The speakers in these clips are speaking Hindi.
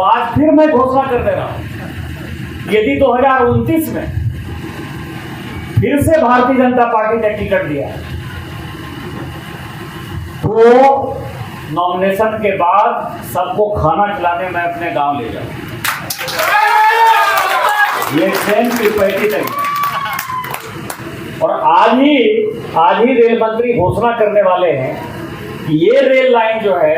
हूं, आज फिर मैं घोषणा कर दे रहा हूं, यदि 2029 में फिर से भारतीय जनता पार्टी ने टिकट दिया तो नॉमिनेशन के बाद सबको खाना खिलाने मैं अपने गांव ले जाऊं। ये सेम प्रिपैरिटी नहीं। और आज ही रेल मंत्री घोषणा करने वाले हैं कि ये रेल लाइन जो है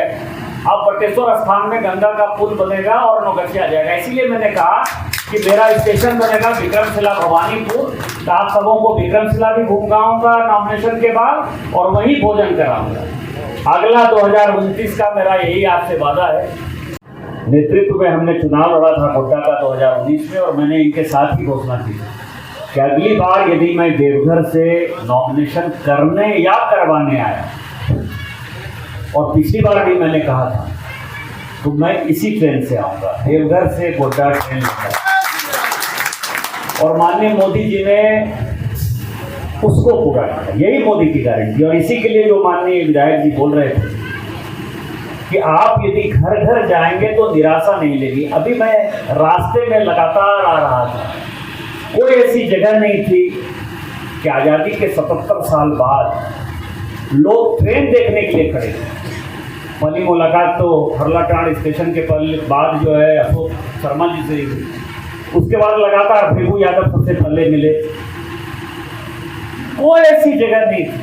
अब बटेश्वर स्थान में गंगा का पुल बनेगा और नौगछिया जाएगा। इसीलिए मैंने कहा कि मेरा स्टेशन बनेगा विक्रमशिला भवानीपुर, तो आप सबों को विक्रमशिला भी घुमाऊंगा नॉमिनेशन के बाद और वहीं भोजन कराऊंगा। अगला 2029 का मेरा यही आपसे वादा है। नेतृत्व में हमने चुनाव लड़ा था गोड्डा का 2019 में, और मैंने इनके साथ ही घोषणा की कि अगली बार यदि मैं देवघर से नॉमिनेशन करने या करवाने आया, और पिछली बार भी मैंने कहा था, तो मैं इसी ट्रेन से आऊँगा, देवघर से गोड्डा ट्रेन लेकर। और माननीय मोदी जी ने उसको पूरा किया, यही मोदी की गारंटी। और इसी के लिए जो माननीय विधायक जी बोल रहे थे कि आप यदि घर घर जाएंगे तो निराशा नहीं लेगी। अभी मैं रास्ते में लगातार आ रहा था, कोई ऐसी जगह नहीं थी कि आज़ादी के 77 साल बाद लोग ट्रेन देखने के लिए खड़े थे। पहली मुलाकात तो हरलाटांड स्टेशन के बाद जो है अशोक शर्मा जी से हुई, उसके बाद लगातार भृगु यादव सबसे पहले मिले। कोई ऐसी जगह नहीं थी,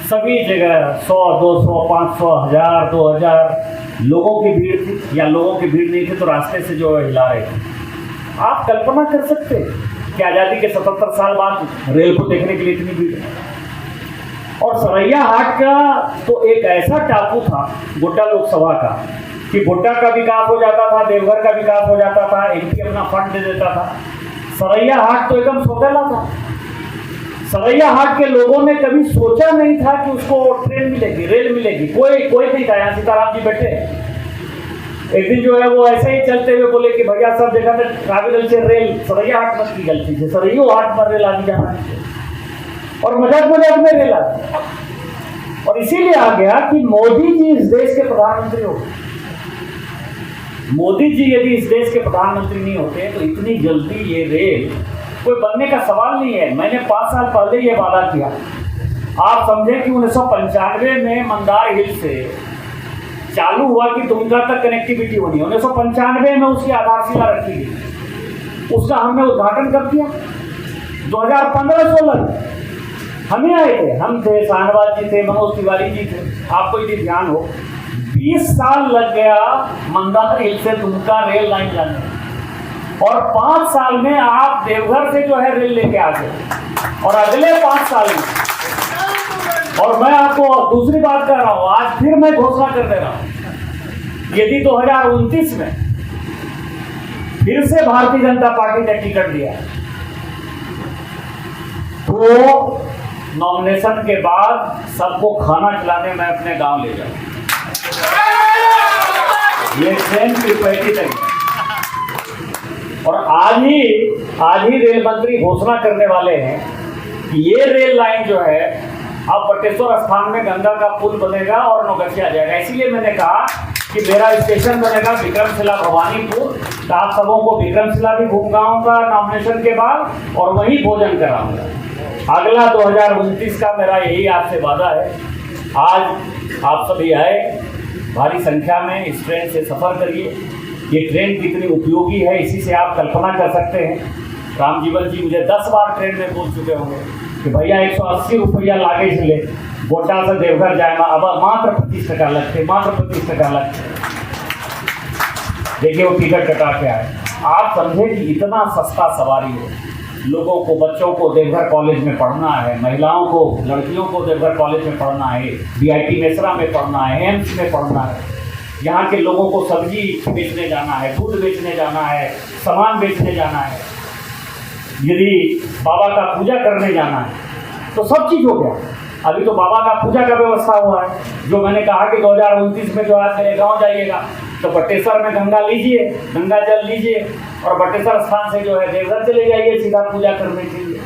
सभी जगह 100, 200, 500, 1000, 2000 लोगों की भीड़ थी, या लोगों की भीड़ नहीं थी तो रास्ते से जो हिला रहे थे। आप कल्पना कर सकते हैं कि आज़ादी के 77 साल बाद रेल को देखने के लिए इतनी भीड़ है। और सरैया हाट का तो एक ऐसा टापू था गोड्डा लोकसभा का कि गोड्डा का विकास हो जाता था, देवघर का विकास हो जाता था, एमपी अपना फंड दे देता था। सरैया हाट तो एकदम सौतेला था। सरैया हाट के लोगों ने कभी सोचा नहीं था कि उसको ट्रेन मिलेगी, रेल मिलेगी। कोई नहीं था। यहाँ सीताराम जी बैठे, एक दिन जो है वो ऐसे ही चलते हुए बोले कि भैया सब जगह में ट्रैवल से रेल, सरैया हाट मत की गलती से, सरैया हाट पर रेल आगे जाना है। और मजाक में रेल आ गया। और इसीलिए आ गया कि मोदी जी इस देश के प्रधानमंत्री हो। मोदी जी यदि इस देश के प्रधानमंत्री नहीं होते तो इतनी जल्दी ये रेल कोई बनने का सवाल नहीं है। मैंने 5 साल पहले ये वादा किया। आप समझें कि 1995 में मंदार हिल से चालू हुआ कि दुमका तक कनेक्टिविटी होनी है। 1995 में उसकी आधारशिला रखी गई, उसका हमने उद्घाटन कर दिया। 2015-16 हम ही आए थे, हम थे, शाहनवाज जी थे, मनोज तिवारी जी थे। आपको यदि ध्यान हो 20 साल लग गया मंदार हिल से दुमका रेल लाइन जाने में, और 5 साल में आप देवघर से जो है रेल लेके आ गए। और अगले 5 साल में, और मैं आपको दूसरी बात कह रहा हूं, आज फिर मैं घोषणा कर दे रहा हूं, यदि 2029 में फिर से भारतीय जनता पार्टी ने टिकट दिया तो नॉमिनेशन के बाद सबको खाना खिलाने मैं अपने गांव ले जाऊं। ये सेम प्रिपैरिटी नहीं। और आज ही रेल मंत्री घोषणा करने वाले हैं कि ये रेल लाइन जो है अब बटेश्वर स्थान में गंगा का पुल बनेगा और नौगछिया जाएगा। इसीलिए मैंने कहा कि मेरा स्टेशन बनेगा विक्रमशिला भवानीपुर, तो आप सबों को विक्रमशिला भी घुमाऊंगा नॉमिनेशन के बाद और वहीं भोजन कराऊंगा। अगला 2029 का मेरा यही आपसे वादा है। आज आप सभी आए, भारी संख्या में इस ट्रेन से सफ़र करिए। ये ट्रेन कितनी उपयोगी है इसी से आप कल्पना कर सकते हैं। रामजीवन जी मुझे 10 बार ट्रेन में बोल चुके होंगे कि भैया 180 रुपया लागेज ले, गोड्डा से देवघर जाएगा, अब मात्र 25 टका लगते, मात्र 25 टका लगते। देखिए वो टिकट कटा के आए। आप समझे कि इतना सस्ता सवारी है। लोगों को, बच्चों को देवघर कॉलेज में पढ़ना है, महिलाओं को, लड़कियों को देवघर कॉलेज में पढ़ना है, बीआईटी मेसरा में पढ़ना है, एम्स में पढ़ना है। यहाँ के लोगों को सब्जी बेचने जाना है, दूध बेचने जाना है, सामान बेचने जाना है, यदि बाबा का पूजा करने जाना है, तो सब चीज़ हो गया। अभी तो बाबा का पूजा का व्यवस्था हुआ है। जो मैंने कहा कि 2029 में जो आज मेरे गाँव जाइएगा तो बटेश्वर में गंगा लीजिए, गंगा जल लीजिए, और बटेश्वर स्थान से जो है देवघर चले जाइए सीधा पूजा करने के लिए।